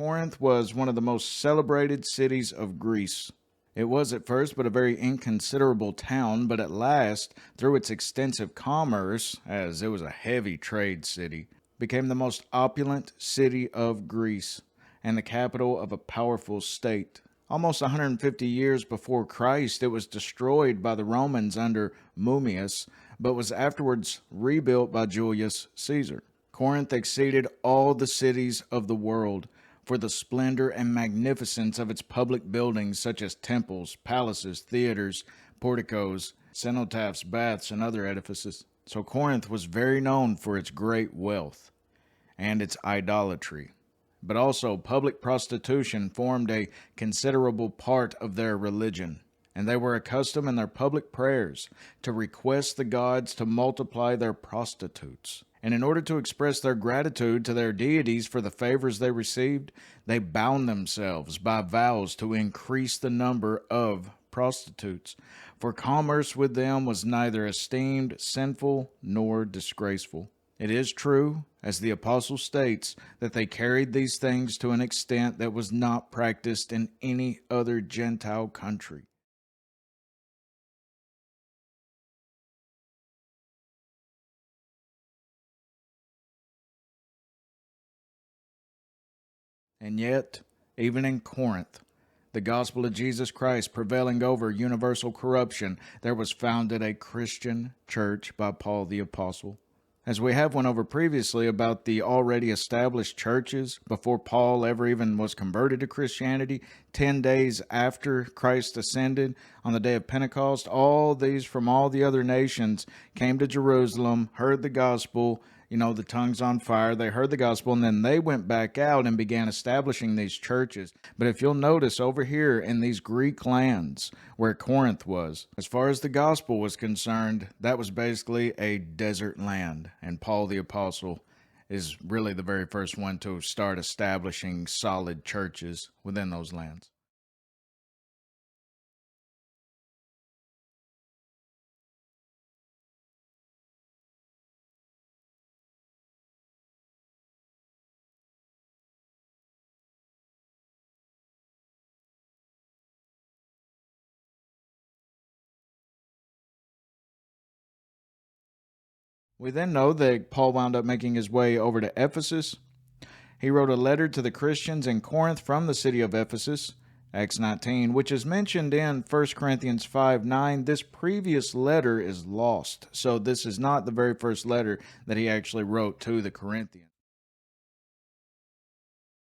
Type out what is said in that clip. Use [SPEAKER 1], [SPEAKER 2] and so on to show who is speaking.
[SPEAKER 1] Corinth was one of the most celebrated cities of Greece. It was at first but a very inconsiderable town, but at last, through its extensive commerce, as it was a heavy trade city, became the most opulent city of Greece and the capital of a powerful state. Almost 150 years before Christ, it was destroyed by the Romans under Mummius, but was afterwards rebuilt by Julius Caesar. Corinth exceeded all the cities of the world for the splendor and magnificence of its public buildings such as temples, palaces, theaters, porticos, cenotaphs, baths, and other edifices. So Corinth was very known for its great wealth and its idolatry. But also public prostitution formed a considerable part of their religion, and they were accustomed in their public prayers to request the gods to multiply their prostitutes. And in order to express their gratitude to their deities for the favors they received, they bound themselves by vows to increase the number of prostitutes. For commerce with them was neither esteemed sinful nor disgraceful. It is true, as the apostle states, that they carried these things to an extent that was not practiced in any other Gentile country. And yet, even in Corinth, the gospel of Jesus Christ prevailing over universal corruption, there was founded a Christian church by Paul the Apostle. As we have went over previously about the already established churches before Paul ever even was converted to Christianity, 10 days after Christ ascended on the day of Pentecost, all these from all the other nations came to Jerusalem, heard the gospel, the tongues on fire. They heard the gospel, and then they went back out and began establishing these churches. But if you'll notice over here in these Greek lands where Corinth was, as far as the gospel was concerned, that was basically a desert land. And Paul the Apostle is really the very first one to start establishing solid churches within those lands. We then know that Paul wound up making his way over to Ephesus. He wrote a letter to the Christians in Corinth from the city of Ephesus, Acts 19, which is mentioned in 1 Corinthians 5:9. This previous letter is lost, so this is not the very first letter that he actually wrote to the Corinthians.